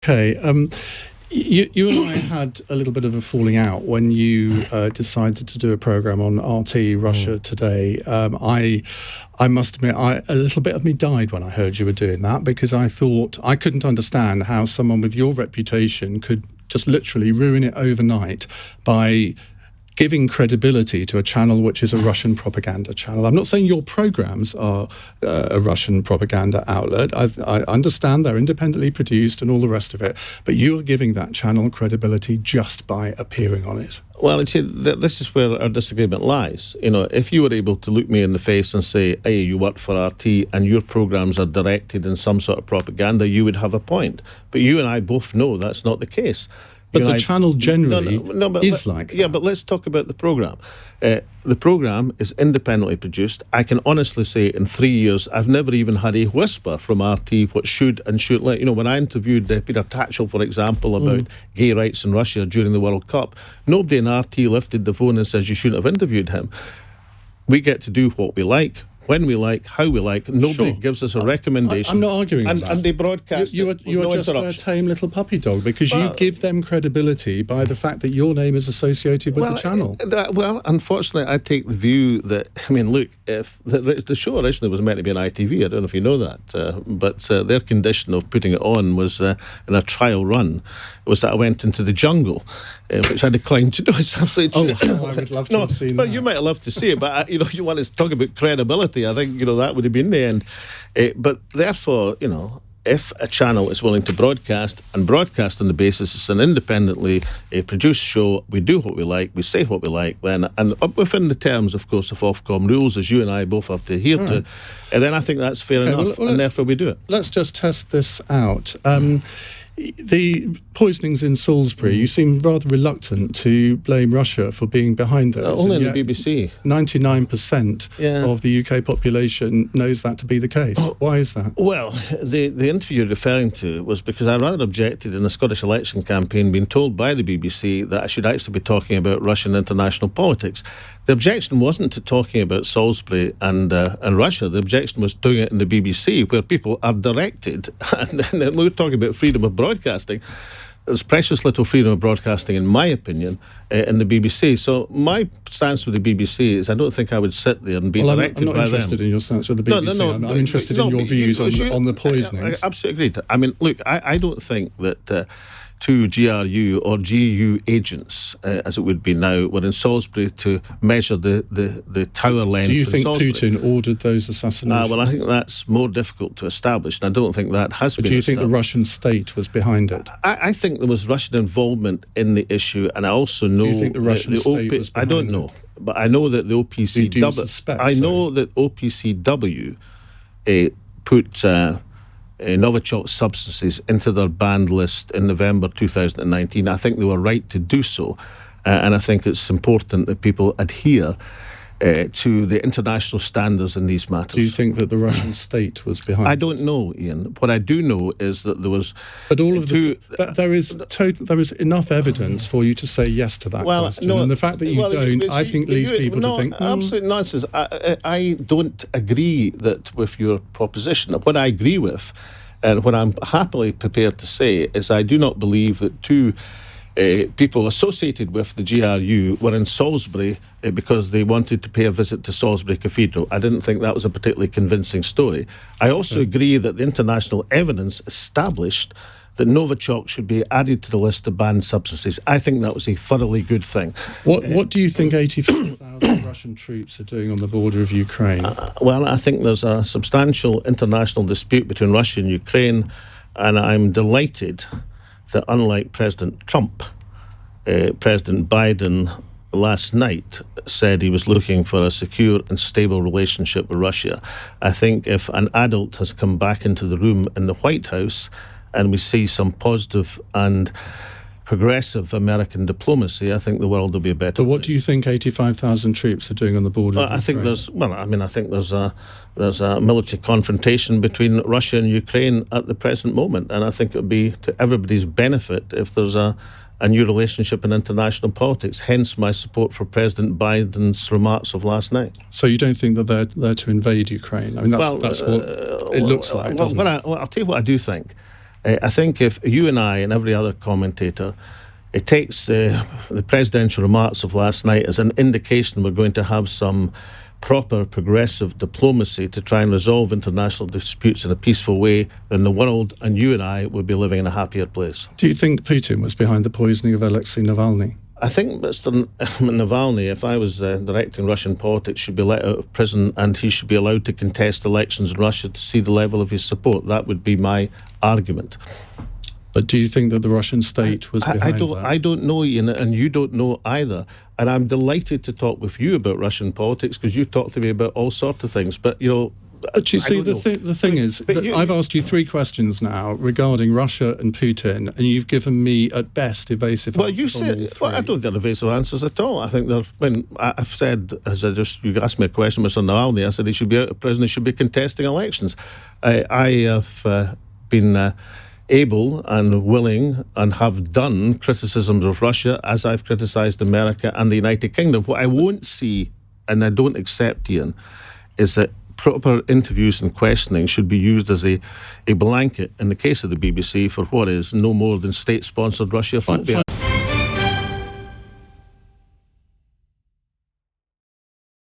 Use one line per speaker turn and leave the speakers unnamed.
Okay. You and I had a little bit of a falling out when you decided to do a programme on RT Russia Today. I must admit, a little bit of me died when I heard you were doing that, because I thought I couldn't understand how someone with your reputation could just literally ruin it overnight by giving credibility to a channel which is a Russian propaganda channel. I'm not saying your programmes are a Russian propaganda outlet. I understand they're independently produced and all the rest of it, but you're giving that channel credibility just by appearing on it.
Well, see, this is where our disagreement lies. You know, if you were able to look me in the face and say, hey, you work for RT and your programmes are directed in some sort of propaganda, you would have a point. But you and I both know that's not the case.
But the channel generally is like that.
Yeah, but let's talk about the programme. The programme is independently produced. I can honestly say in 3 years, I've never even had a whisper from RT what should and shouldn't let. You know, when I interviewed Peter Tatchell, for example, about gay rights in Russia during the World Cup, nobody in RT lifted the phone and says you shouldn't have interviewed him. We get to do what we like, when we like, how we like. Nobody gives us a recommendation.
I'm not arguing on that.
And they broadcast
you are just their tame little puppy dog, because you give them credibility by the fact that your name is associated with the channel.
Unfortunately, I take the view that, I mean, look, if the show originally was meant to be on ITV, I don't know if you know that, but their condition of putting it on was in a trial run, was that I went into the jungle, which I declined to do. It's absolutely true.
I would love to have seen that.
You might have loved to see it, but you want to talk about credibility. I think that would have been the end. But therefore, if a channel is willing to broadcast on the basis it's an independently produced show, we do what we like, we say what we like, then, and within the terms, of course, of Ofcom rules, as you and I both have to adhere to, and then I think that's fair enough, and therefore we do it.
Let's just test this out. The poisonings in Salisbury, you seem rather reluctant to blame Russia for being behind those.
Only in the BBC.
99% of the UK population knows that to be the case. Why is that?
Well, the interview you're referring to was because I rather objected in the Scottish election campaign being told by the BBC that I should actually be talking about Russian international politics. The objection wasn't to talking about Salisbury and Russia. The objection was doing it in the BBC, where people are directed. And we're talking about freedom of broadcasting. There's precious little freedom of broadcasting, in my opinion, in the BBC. So my stance with the BBC is I don't think I would sit there and be directed by them.
I'm not interested in your stance with the BBC. No, I'm interested in your views on the poisonings.
I absolutely agree. I mean, look, I don't think that two GRU or GU agents, as it would be now, were in Salisbury to measure the tower length.
Do you think Putin ordered those assassinations?
Well, I think that's more difficult to establish, and I don't think that has been established.
Do you think the Russian state was behind it?
I think there was Russian involvement in the issue, and I also know...
Do you think the Russian state was behind
it? I don't know, but I know that the OPCW... I know that OPCW put... Novichok substances into their banned list in November 2019. I think they were right to do so, and I think it's important that people adhere to the international standards in these matters.
Do you think that the Russian state was behind it?
I don't know, Ian. What I do know is that there was...
But there is enough evidence for you to say yes to that question. No, and the fact that you don't, I think, leads people to think...
Absolute nonsense. I don't agree with your proposition. What I agree with, and what I'm happily prepared to say, is I do not believe that two people associated with the GRU were in Salisbury because they wanted to pay a visit to Salisbury Cathedral. I didn't think that was a particularly convincing story. I also agree that the international evidence established that Novichok should be added to the list of banned substances. I think that was a thoroughly good thing.
What do you think 85,000 Russian troops are doing on the border of Ukraine?
Well, I think there's a substantial international dispute between Russia and Ukraine, and I'm delighted that unlike President Trump, President Biden last night said he was looking for a secure and stable relationship with Russia. I think if an adult has come back into the room in the White House and we see some positive and progressive American diplomacy, I think the world will be a better place.
But what do you think 85,000 troops are doing on the border?
I think there's a military confrontation between Russia and Ukraine at the present moment, and I think it would be to everybody's benefit if there's a new relationship in international politics. Hence my support for President Biden's remarks of last night.
So you don't think that they're to invade Ukraine? I mean, that's what it looks like. I'll
tell you what I do think. I think if you and I and every other commentator, it takes the presidential remarks of last night as an indication we're going to have some proper progressive diplomacy to try and resolve international disputes in a peaceful way, then the world and you and I would be living in a happier place.
Do you think Putin was behind the poisoning of Alexei Navalny?
I think Mr. Navalny, if I was directing Russian politics, should be let out of prison and he should be allowed to contest elections in Russia to see the level of his support. That would be my argument.
But do you think that the Russian state was behind that?
I don't know, Ian, and you don't know either. And I'm delighted to talk with you about Russian politics because you talk to me about all sorts of things. But,
But you see, the thing is, that I've asked you 3 questions now regarding Russia and Putin, and you've given me, at best, evasive answers on all 3.
Well, I don't get evasive answers at all. I think when I've said, you asked me a question, Mr. Navalny, I said he should be out of prison, he should be contesting elections. I have been able and willing and have done criticisms of Russia as I've criticised America and the United Kingdom. What I won't see, and I don't accept, Ian, is that proper interviews and questioning should be used as a blanket, in the case of the BBC, for what is no more than state-sponsored Russia phobia.